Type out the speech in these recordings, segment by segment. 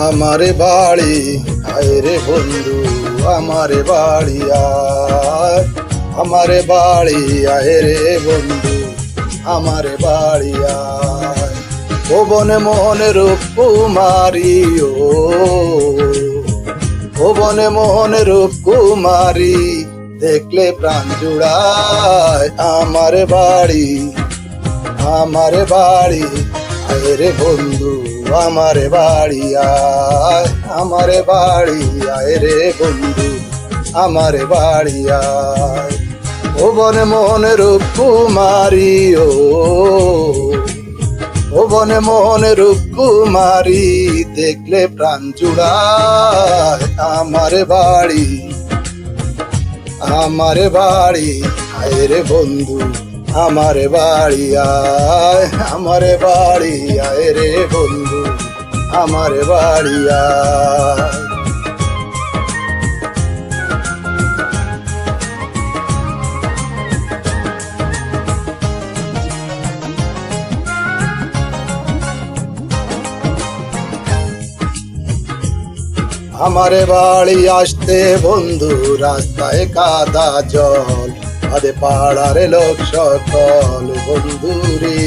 আমারে বাড়ি আয় রে বন্ধু, আমারে বাড়ি আয়, আমারে বাড়ি আয় রে বন্ধু, আমারে বাড়ি আয়। ও বনে মোহনে রূপ কুমারী, ও বনে মোহনে রূপ কুমারী, দেখলে প্রাণ জুড়ায়। আমারে বাড়ি, আমারে বাড়ি আয় রে বন্ধু, আমারে বাড়ি আয়, আমারে বাড়ি আয় রে বন্ধু, আমারে বাড়ি আয়। ও বনে মোহনে রূপ কুমারী, ও বনে মোহনে রূপ কুমারী, দেখলে প্রাণ জুড়ায়। আমারে বাড়ি, আমারে বাড়ি আয় রে বন্ধু, আমারে বাড়ি আয়, আমারে বাড়ি আয় রে বন্ধু, আমারে বাড়ি আয়। আমারে বাড়ি আসতে বন্ধু রাস্তায় কাদা জল, আদে পাড়ার লোক সকল বন্ধুরে।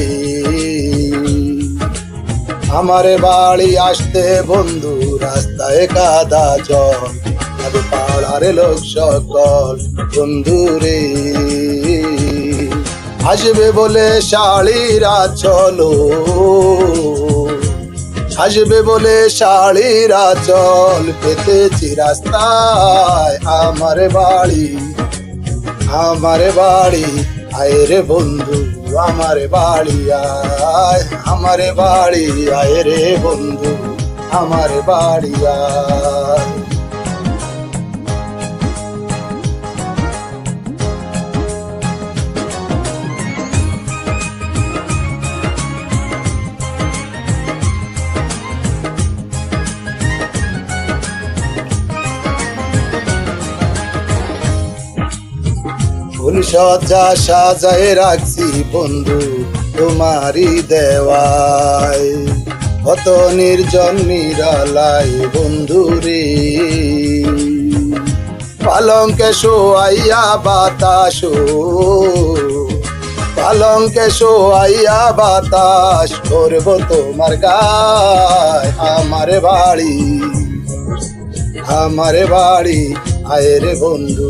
আমারে বাড়ি আসতে বন্ধু রাস্তায় কাদা জল, আদে পাড়ার লোক সকল বন্ধুরে। আসবে বলে শাড়িরা চলো, আসবে বলে শাড়িরা চল, পেতেছি রাস্তায়। আমারে বাড়ি, আমারে বাড়ি আয় রে বন্ধু, আমারে বাড়ি আয়, আমারে বাড়ি আয় রে বন্ধু, আমারে বাড়ি আয়। ফুল সজ্জা সাজায় রাখছি বন্ধু তোমারি দেওয়ায়, কত নির্জন নিরালাই বন্ধু রে। পালঙ্কে শোয়াইয়া বাতাস, পালঙ্কে শোয়াইয়া বাতাস করব তোমার গায়। আমারে বাড়ি, আমারে বাড়ি আয় রে বন্ধু,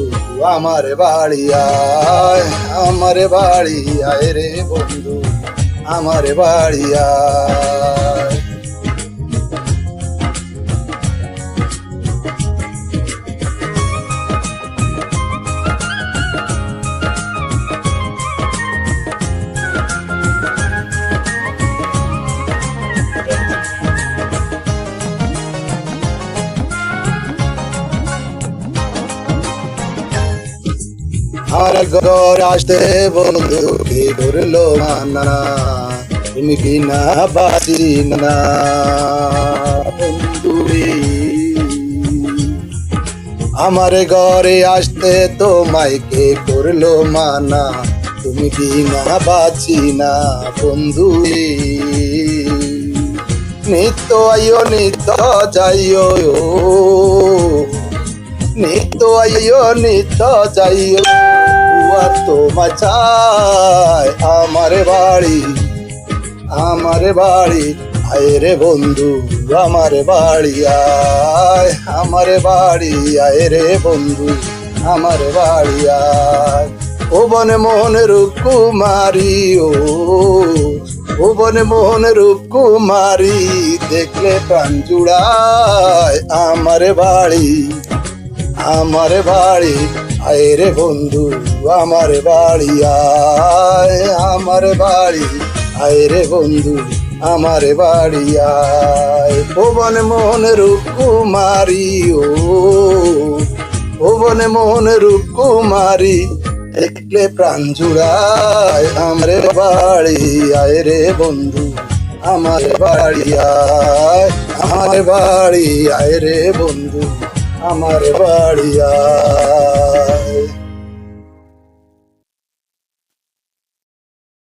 আমারে বাড়ি আয়, আমারে বাড়ি আয় রে বন্ধু, আমারে বাড়ি আয়। আমার ঘর আসতে বন্ধু কি করলো মানা, তুমি কি না বাসি না বন্ধু রে। আমার ঘরে আসতে তোমায় কে করলো মানা, তুমি কি না বাঁচি না বন্ধু রে। নিত্য আইও নিত্য যাইও, নিত্য আইও নিত্য যাইও, তোমার চাই। আমারে বাড়ি, আমারে বাড়ি আয় রে বন্ধু, আমারে বাড়ি আয়, আমারে বাড়ি আয় রে বন্ধু, আমারে বাড়ি আয়। ও বনে মোহনে রূপ কুমারী, ও বনে মোহনে রূপ কুমারী, দেখলে প্রাণ জুড়ায়। আমারে বাড়ি, আমারে বাড়ি আয় রে বন্ধু, আমারে বাড়ি আয়, আমারে বাড়ি আয় রে বন্ধু, আমারে বাড়ি আয়। ও বনে মোহনে রূপ কুমারী, ও বনে মোহনে রূপ কুমারী, দেখলে প্রাণ জুড়ায়। আমারে বাড়ি আয় রে বন্ধু, আমারে বাড়ি আয়, আমারে বাড়ি আয় রে বন্ধু, আমারে বাড়ি আয়।